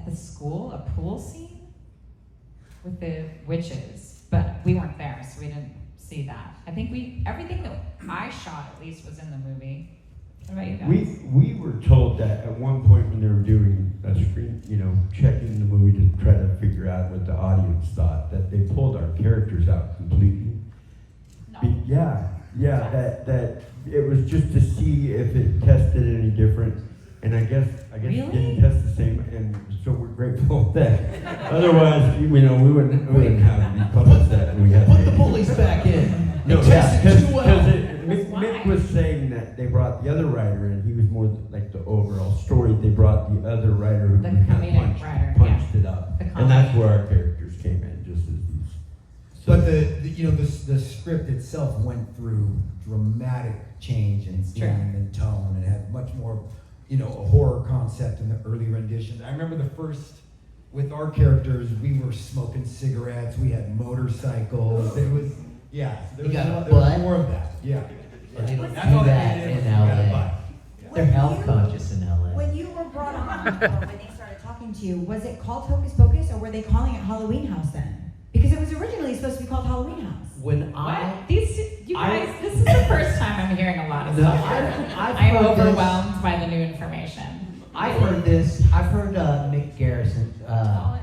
the school a pool scene with the witches, but we weren't there, so we didn't see that. I think everything that I shot at least was in the movie. What about you guys? We were told that at one point when they were doing a screen, checking the movie to try to figure out what the audience thought, that they pulled our characters out completely. No. That it was just to see if it tested any different, and I guess Really? it didn't test the same, and so we're grateful that. Otherwise, we wouldn't have the puppets that we had. Put the bullies back in. No, They tested too well. Mick was saying that they brought the other writer, and he was more like the overall story. They brought the other writer who The kind of comedic writer, punched it up, The and that's where our characters came in, just as these. But the script itself went through dramatic change in It's true. theme and tone, and had much more, a horror concept in the early renditions. I remember the first, with our characters, we were smoking cigarettes, we had motorcycles. There was more of that. Yeah. Well, they don't That's do all that they did in was you gotta LA. buy. They're health conscious in LA. When you were brought on, or when they started talking to you, was it called Hocus Pocus, or were they calling it Halloween House then? Because it was originally supposed to be called Halloween House. When What? This is the first time I'm hearing a lot of No, stuff. I'm heard this. overwhelmed by the new information. I've heard this. I've heard Mick Garrison. Call it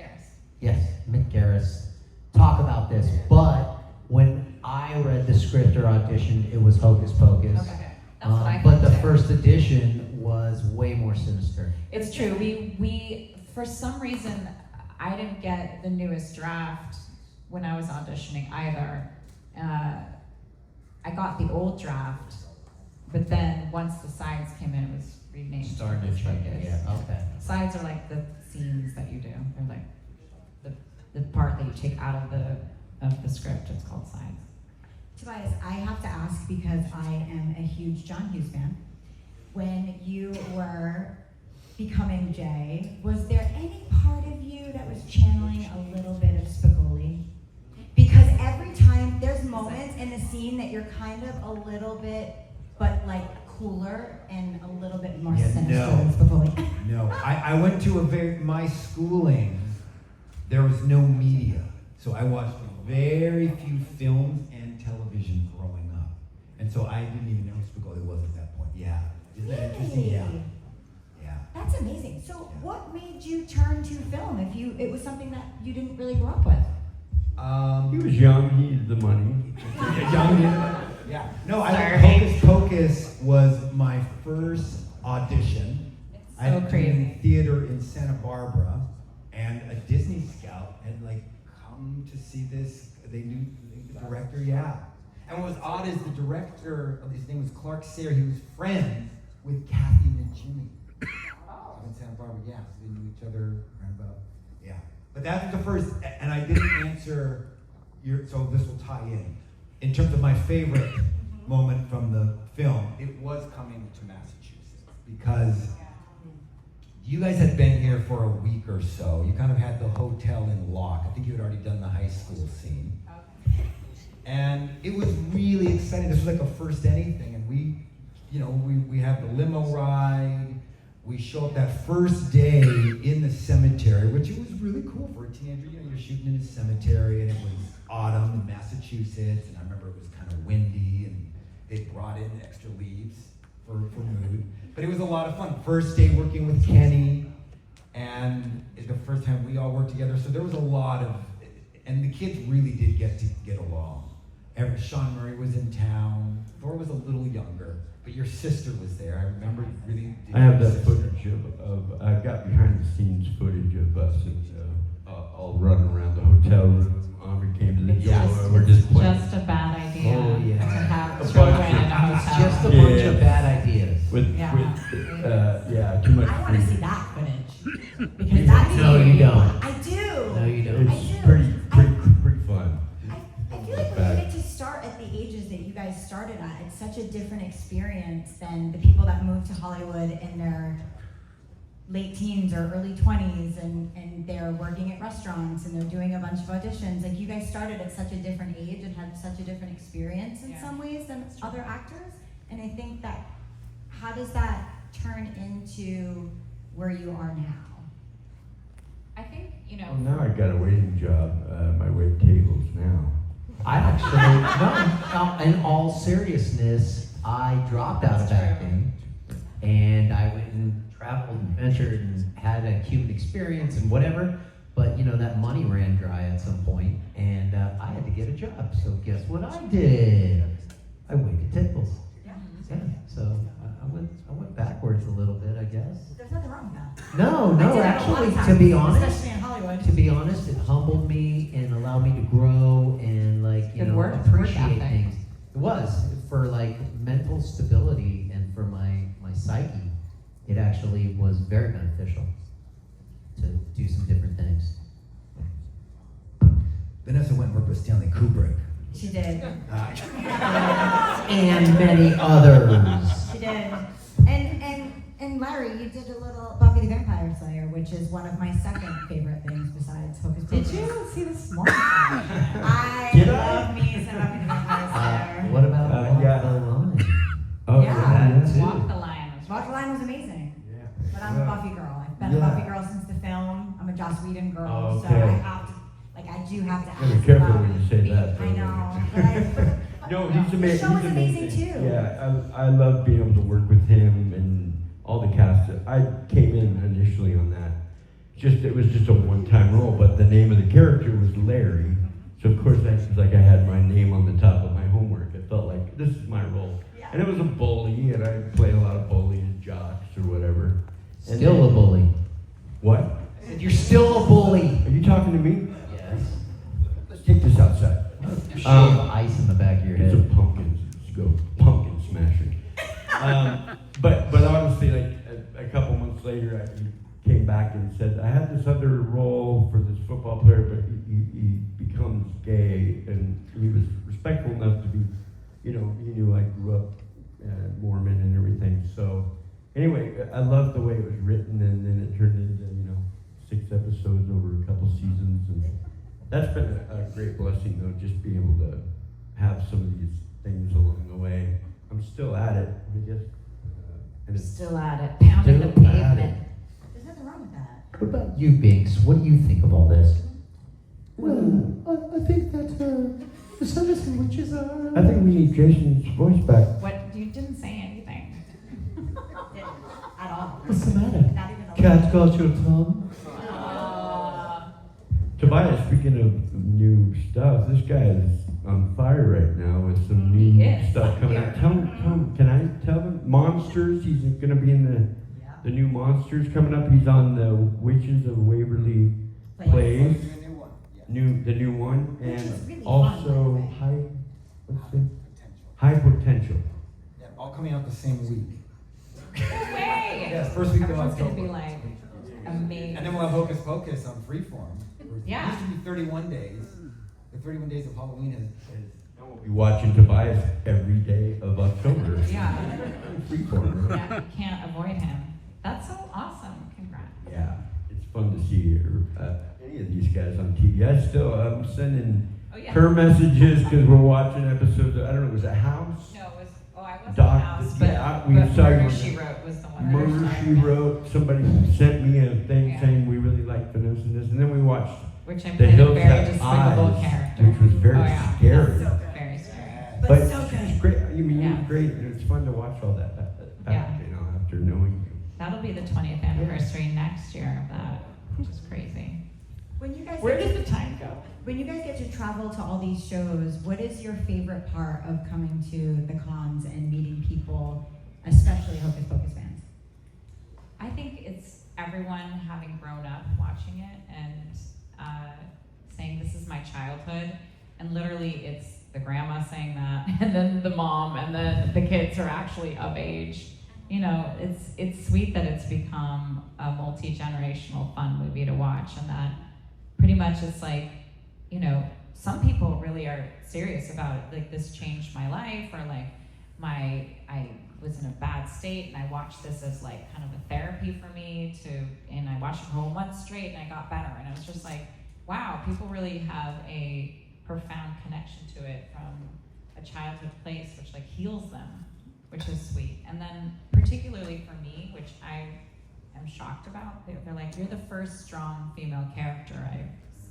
Garris. Yes, Mick Garris talk about this. But when I read the script or auditioned, it was Hocus Pocus. Okay, that's what I But thought the too. first edition was way more sinister. It's true. We for some reason I didn't get the newest draft when I was auditioning either. I got the old draft, but then once the sides came in, it was renamed. Started to Hocus change. Pocus. Yeah. Okay. Sides are like the scenes that you do. They're like the part that you take out of the script. It's called sides. Tobias, I have to ask because I am a huge John Hughes fan. When you were becoming Jay, was there any part of you that was channeling a little bit of Spicoli? Because every time there's moments in the scene that you're kind of a little bit, but like cooler and a little bit more sinister than Spicoli. No, I went to my schooling, there was no media. So I watched very few films and television growing up. And so I didn't even know who Spicoli was at that point. Yeah. Isn't that interesting? Yeah. Yeah. That's amazing. So what made you turn to film if it was something that you didn't really grow up with? He was young. He needed the money. Young, yeah. No, I Sorry. Hocus Pocus was my first audition. It's I had so been crazy. in theater in Santa Barbara, and a Disney scout had come to see this. They knew the director, yeah. And what was odd is the director, his name was Clark Sayre. He was friends with Kathy and Jimmy in Santa Barbara. Yeah, so they knew each other around about. Yeah, but that was the first, and I didn't answer your. So this will tie in. In terms of my favorite moment from the film, it was coming to Massachusetts because you guys had been here for a week or so. You kind of had the hotel in lock. I think you had already done the high school scene. And it was really exciting. This was like a first anything. And we have the limo ride. We show up that first day in the cemetery, which it was really cool for a teenager. You're shooting in a cemetery, and it was autumn in Massachusetts. And I remember it was kind of windy, and they brought in extra leaves for mood. But it was a lot of fun. First day working with Kenny, and the first time we all worked together. So there was a lot of, and the kids really did get along. Sean Murray was in town. Thor was a little younger, but your sister was there. I remember really. I have that footage of I got behind the scenes footage of us all running around the hotel room. Omri came to the door. We're just playing. Just a bad idea Oh, yeah. to have A children bunch in of- a hotel. Just a bunch of bad ideas. Too much. I want to see freedom. that footage because that's No, you don't. I do. No, you don't. It's I do. pretty fun. I feel like when you get to start at the ages that you guys started at, it's such a different experience than the people that move to Hollywood in their late teens or early 20s and they're working at restaurants and they're doing a bunch of auditions. Like you guys started at such a different age and had such a different experience in some ways than other actors. And I think that, how does that turn into where you are now? now I got a waiting job. I wait tables now. I actually, no, in all seriousness, I dropped out of acting, and I went and traveled and ventured and had a Cuban experience and whatever, but you know, that money ran dry at some point, and I had to get a job, so guess what I did? I waited tables. Yeah, so I went backwards a little bit, I guess. There's nothing wrong with that. No, I did it a actually, lot of to times, be honest, especially in Hollywood. to be honest, it humbled me and allowed me to grow and Good work appreciate ethic. things. It was for like mental stability and for my psyche. It actually was very beneficial to do some different things. Vanessa went and worked with Stanley Kubrick. She did. And many others. She did. And Larry, you did a little Buffy the Vampire Slayer, which is one of my second favorite things besides Hocus Pocus. Did you see this morning? I Did I? love me some Buffy the Vampire Slayer. What about Walk yeah. the Line? Oh, Yeah. too. Walk the Line. Walk the Line was amazing. Yeah. But I'm a Buffy girl. I've been a Yeah. Buffy girl since the film. I'm a Joss Whedon girl, Oh, so okay. I have to, I do have to Yeah, be ask careful about when you say being- that, I though. know. But I, No, he's amazing. The show was amazing too. Yeah, I love being able to work with him and all the cast. I came in initially on that. It was just a one-time role, but the name of the character was Larry. So of course I was like I had my name on the top of my homework. I felt like this is my role. Yeah. And it was a bully, and I played a lot of bullies, jocks, or whatever. And Still then- a bully. What? You're still a bully. Are you talking to me? Yes. Let's take this outside. Ice in the back of your It's a head. pumpkin. Let's go pumpkin smashing. But honestly, like a couple months later, he came back and said, I had this other role for this football player, but he becomes gay, and he was respectful enough to be, he knew I grew up Mormon and everything. So anyway, I loved the way it was written, and then it turned into 6 episodes over a couple seasons, and that's been a great blessing, though, just being able to have some of these things along the way. I'm still at it, I guess. And it's Still at it, pounding the Still at pavement. There's nothing wrong with that. What about you, Binks? What do you think of all this? Well, I think that the service in witches are. I think we need Jason's voice back. What, you didn't say anything. At all. What's the matter? Not even a Cat got your tongue? Tobias, speaking of new stuff, this guy is on fire right now with some He new is. stuff coming out. Tell him, can I tell him? Monsters, he's going to be in the new Monsters coming up. He's on the Witches of Waverly Plays. The new one. Which is And really also fun, High Potential. Yeah, all coming out the same week. No way! Yes, first week of Everyone's gonna October. be like amazing. And then we'll have Hocus Pocus on Freeform. Yeah. It used to be 31 days. The 31 days of Halloween is And we'll be watching Tobias every day of October. Yeah. Freeform, right? Yeah, you can't avoid him. That's so awesome. Congrats. Yeah, it's fun to see any of these guys on TV. I'm sending Oh, yeah. her messages because we're watching episodes of, I don't know, was it House? No, it was, I wasn't Doc- house, but, yeah, we but saw you Murder, on She the- Wrote was the one. Murder, She Wrote. Somebody sent me a thing Yeah. saying we really like Vanessa and this. And then we watched Which I The played a Hills very Have despicable Eyes, character. which was very Oh, yeah. scary. So good. Very scary. But so she's good. great. I mean, Yeah. you're great. And it's fun to watch all that back, after knowing you. That'll be the 20th anniversary next year of that, which is crazy. When you guys Where get does the time go? When you guys get to travel to all these shows, what is your favorite part of coming to the cons and meeting people, especially Hocus Pocus fans? I think it's everyone having grown up watching it and saying this is my childhood, and literally it's the grandma saying that, and then the mom, and then the kids are actually of age. It's sweet that it's become a multi-generational fun movie to watch, and that pretty much it's like, some people really are serious about it. Like, this changed my life, or like I was in a bad state and I watched this as like kind of a therapy for me and I watched it for a month straight and I got better. And I was just like, wow, people really have a profound connection to it from a childhood place, which like heals them, which is sweet. And then particularly for me, which I am shocked about. They're like, you're the first strong female character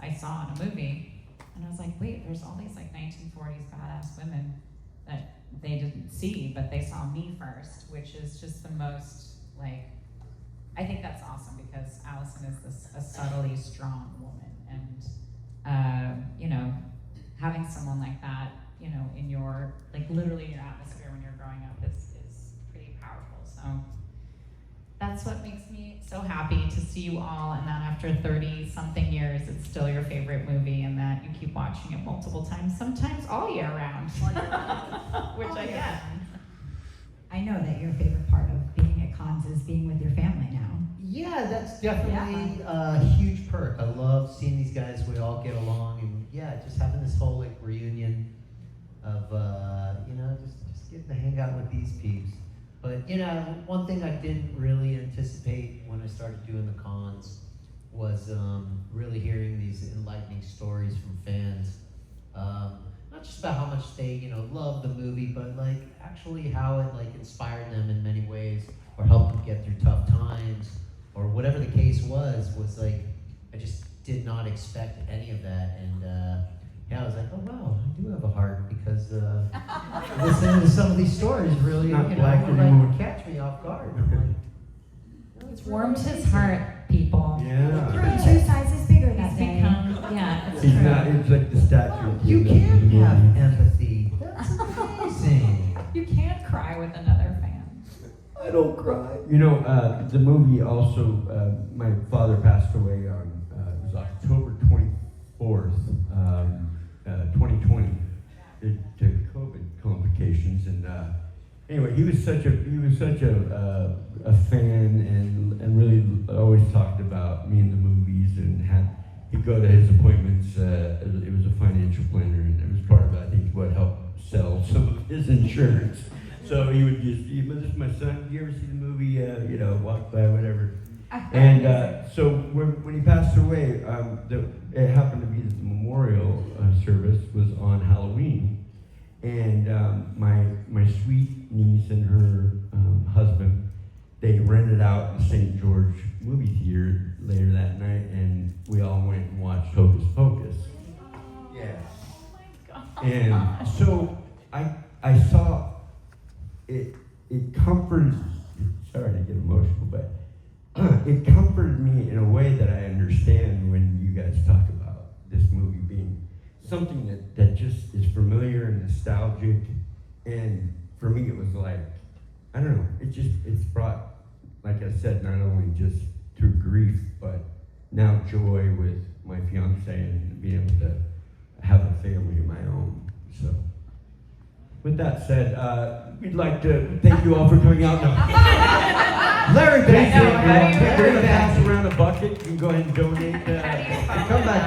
I saw in a movie. And I was like, wait, there's all these like 1940s badass women that they didn't see, but they saw me first, which is just the most, like, I think that's awesome because Allison is a subtly strong woman. And, you know, having someone like that, you know, in your, like literally in your atmosphere when you're growing up is pretty powerful. So that's what makes me so happy to see you all, and that after 30 something years, it's still your favorite movie, and that you keep watching it multiple times, sometimes all year round, which I get. I know that your favorite part of being at cons is being with your family now. Yeah, that's definitely a huge perk. I love seeing these guys. We all get along, and yeah, just having this whole like reunion of you know, just getting to hang out with these peeps. But you know, one thing I didn't really anticipate when I started doing the cons was really hearing these enlightening stories from fans. Not just about how much they, you know, love the movie, but like actually how it like inspired them in many ways, or helped them get through tough times, or whatever the case was like, I just did not expect any of that. And yeah, I was like, oh wow, I do have a heart, because listening to some of these stories really, Not you know, black would anymore. like catch me off guard. I'm like, no, It's warmed his heart, people. Yeah. Grew 2 sizes bigger that He's day. become, yeah, it's He's true. not, it's like the statue. of you David can in the have movie. empathy. That's amazing. You can't cry with another fan. I don't cry. You know, the movie also, my father passed away on, it was October 24th, 2020, due to COVID complications. And anyway, he was such a fan, and really always talked about me in the movies, and he'd go to his appointments. It was a financial planner, and it was part of, I think, what helped sell some of his insurance. So he would just, this is my son, do you ever see the movie, you know, walk by, whatever. And so when he passed away, it happened to be that the memorial service was on Halloween. And my sweet niece and her husband, they rented out the St. George movie theater later that night, and we all went and watched Hocus Pocus. Yeah. Oh my God. And so I saw it comforted, sorry to get emotional, but it comforted me in a way that I understand when you guys talk about this movie being something that just is familiar and nostalgic. And for me, it was like, I don't know, it's brought, like I said, not only just through grief, but now joy with my fiance and being able to have a family of my own. So with that said, we'd like to thank you all for coming out. Larry, thank you. We're going to pass around a bucket. You can go ahead and donate. Come back.